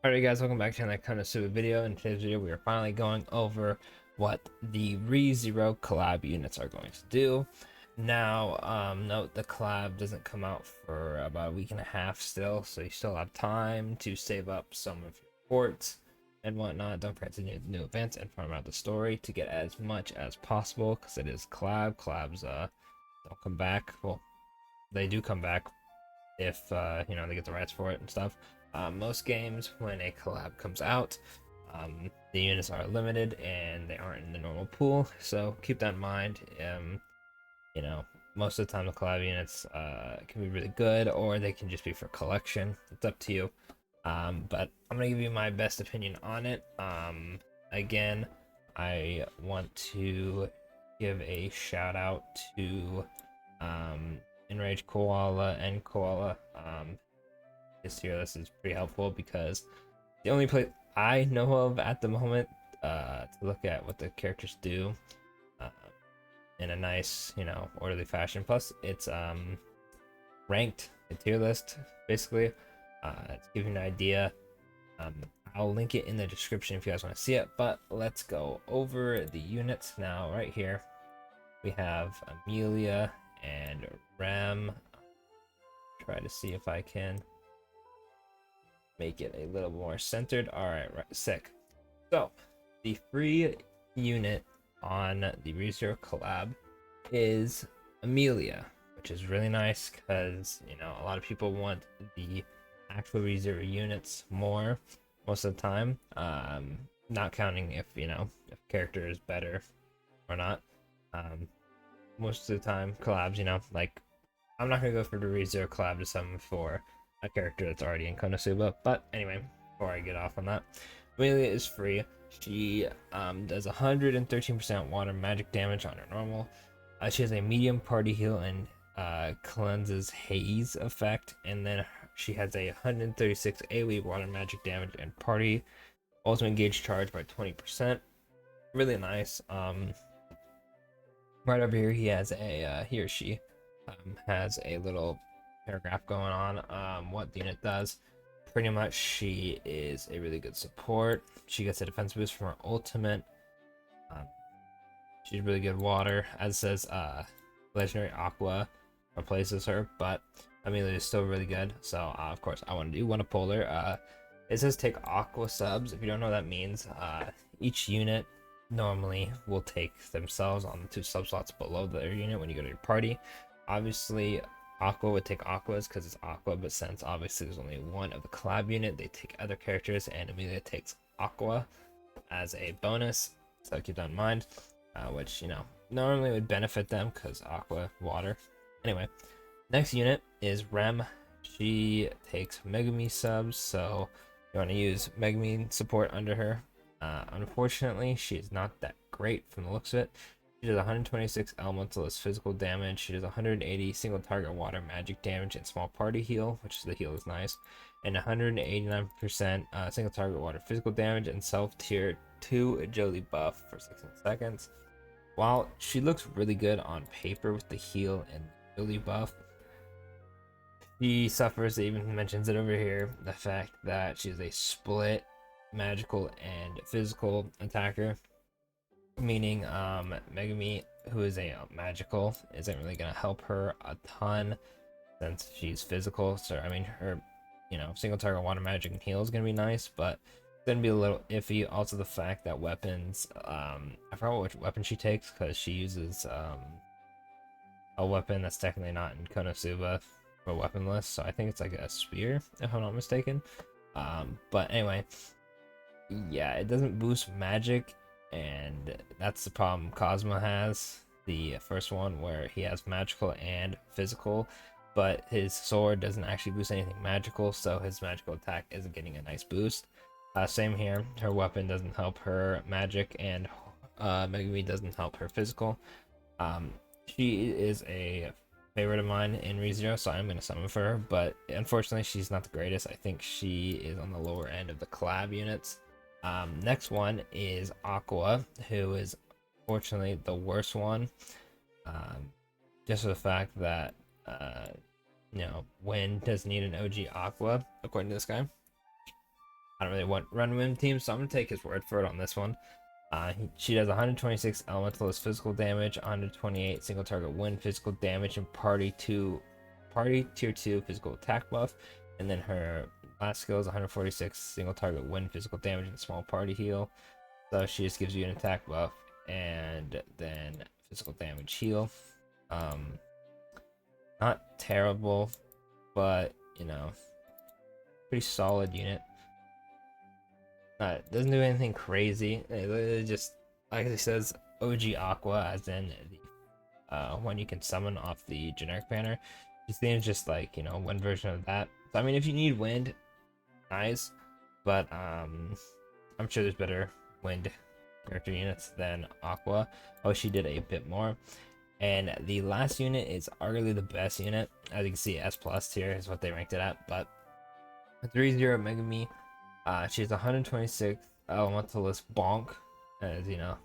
Alright guys, welcome back to another Konosuba video. In today's video, we are finally going over what the ReZero collab units are going to do. Now, note the collab doesn't come out for about a week and a half still, so you still have time to save up some of your ports and whatnot. Don't forget to do new events and farm out the story to get as much as possible, because it is collab. Collabs don't come back. Well, they do come back if they get the rights for it and stuff. Most games, when a collab comes out, the units are limited and they aren't in the normal pool, so keep that in mind. You know, most of the time the collab units can be really good, or they can just be for collection. It's up to you. But I'm gonna give you my best opinion on it. Again, I want to give a shout out to Enraged Koala and Koala. This tier list is pretty helpful because the only place I know of at the moment to look at what the characters do uh, in a nice, orderly fashion. Plus, it's ranked, a tier list, basically. To give you an idea, I'll link it in the description if you guys want to see it. But let's go over the units now. Right here, we have Emilia and Rem. Try to see if I can make it a little more centered. All right, sick. So the free unit on the ReZero collab is Emilia, which is really nice because a lot of people want the actual ReZero units more most of the time. Not counting if if character is better or not. Most of the time collabs, like I'm not gonna go for the ReZero collab to summon for a character that's already in Konosuba. But anyway, before I get off on that, Emilia is free. She does 113% water magic damage on her normal. She has a medium party heal and cleanses haze effect, and then she has a 136 AoE water magic damage and party ultimate gauge charge by 20%. Really nice. Right over here, he or she has a little paragraph going on what the unit does. Pretty much, she is a really good support. She gets a defense boost from her ultimate. She's really good water, as says legendary Aqua replaces her, but Emilia is still really good. So of course I want to do one of polar. It says take Aqua subs. If you don't know what that means, each unit normally will take themselves on the 2 sub slots below their unit when you go to your party. Obviously Aqua would take Aquas because it's Aqua, but since obviously there's only one of the collab unit, they take other characters, and Emilia takes Aqua as a bonus, so keep that in mind. Which normally would benefit them because Aqua water. Anyway, next unit is Rem. She takes Megumin subs, so you want to use Megumin support under her. Unfortunately, she is not that great from the looks of it. She does 126 elementalist physical damage. She does 180 single target water magic damage and small party heal, which is the heal is nice, and 189% single target water physical damage and self tier 2 agility buff for 16 seconds. While she looks really good on paper with the heal and agility buff, she suffers, it even mentions it over here, the fact that she's a split magical and physical attacker. Meaning Megumin, who is a magical, isn't really gonna help her a ton since she's physical. So I mean, her single target water magic and heal is gonna be nice, but it's gonna be a little iffy. Also the fact that weapons, I forgot which weapon she takes because she uses a weapon that's technically not in Konosuba for weaponless, so I think it's like a spear if I'm not mistaken. But anyway, yeah, it doesn't boost magic, and that's the problem Cosmo has, the first one, where he has magical and physical, but his sword doesn't actually boost anything magical, so his magical attack isn't getting a nice boost. Same here, her weapon doesn't help her magic, and Megumin doesn't help her physical. She is a favorite of mine in ReZero, so I'm going to summon for her, but unfortunately she's not the greatest. I think she is on the lower end of the collab units. Next one is Aqua, who is fortunately the worst one. Just for the fact that Wind does need an OG Aqua, according to this guy. I don't really want run win team, so I'm gonna take his word for it on this one. She does 126 elementalist physical damage, 128 single target win physical damage, and party tier 2 physical attack buff. And then her last skill is 146 single target win physical damage and small party heal. So she just gives you an attack buff and then physical damage heal. Not terrible, but you know, pretty solid unit. Doesn't do anything crazy. It just, like it says, OG Aqua, as in the one you can summon off the generic banner. This thing is just like, you know, one version of that. So I mean, if you need wind, nice, but I'm sure there's better wind character units than Aqua. Oh, she did a bit more. And the last unit is arguably the best unit. As you can see, S plus tier is what they ranked it at. But 3-0 Megumin, she's 126 elementalist bonk, as you know,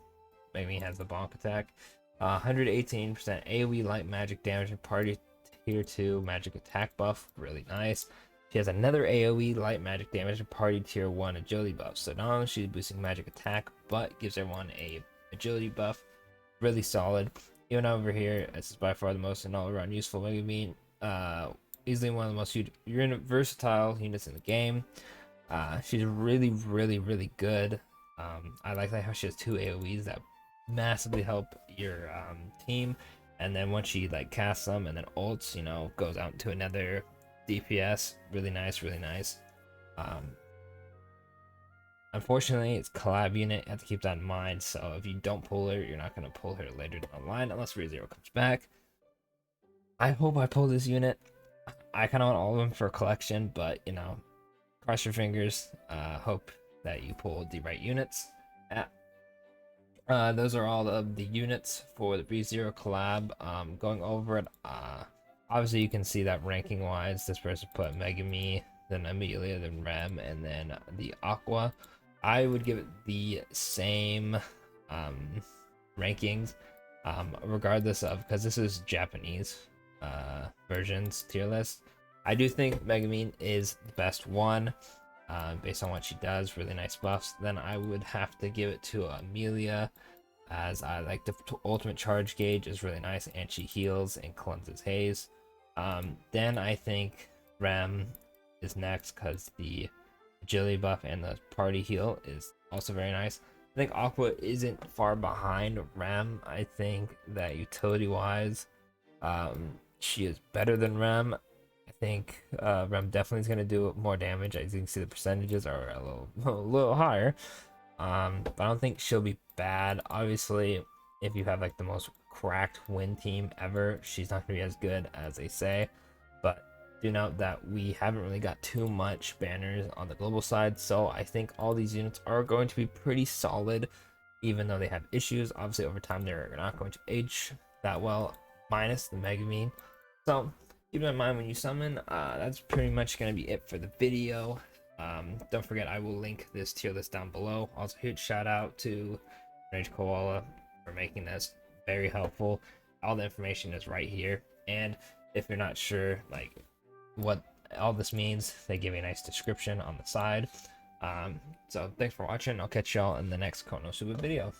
Megumin has the bonk attack. 118% AoE light magic damage and party tier 2 magic attack buff, really nice. She has another AoE light magic damage and party tier 1 agility buff. So not only she's boosting magic attack, but gives everyone a agility buff. Really solid. Even over here, this is by far the most and all-around useful Megumin. Easily one of the most versatile units in the game. She's really good. I like how she has 2 AoEs that massively help your team, and then once she like casts them and then ults, you know, goes out into another DPS. Really nice. Unfortunately, it's collab unit. You have to keep that in mind. So if you don't pull her, you're not going to pull her later down the line unless ReZero comes back. I hope I pull this unit. I kind of want all of them for a collection, but you know, cross your fingers. Hope that you pull the right units. Those are all of the units for the ReZero collab. Going over it, obviously you can see that ranking wise, this person put Megumin, then Emilia, then Rem, and then the Aqua. I would give it the same rankings, regardless of, because this is Japanese versions tier list. I do think Megumin is the best one, based on what she does, really nice buffs. Then I would have to give it to Emilia, as I like the ultimate charge gauge is really nice and she heals and cleanses haze. Then I think Rem is next because the agility buff and the party heal is also very nice. I think Aqua isn't far behind Rem. I think that utility wise, she is better than Rem. I think Rem definitely is going to do more damage. As you can see, the percentages are a little higher. But I don't think she'll be bad. Obviously, if you have like the most cracked win team ever, she's not going to be as good as they say. But do note that we haven't really got too much banners on the global side, so I think all these units are going to be pretty solid, even though they have issues. Obviously, over time, they're not going to age that well, minus the Megumin. So keep that in mind when you summon. That's pretty much going to be it for the video. Don't forget, I will link this tier list down below. Also, huge shout out to Rage Koala for making this very helpful. All the information is right here, and if you're not sure like what all this means, they give you a nice description on the side. So thanks for watching. I'll catch y'all in the next Konosuba video.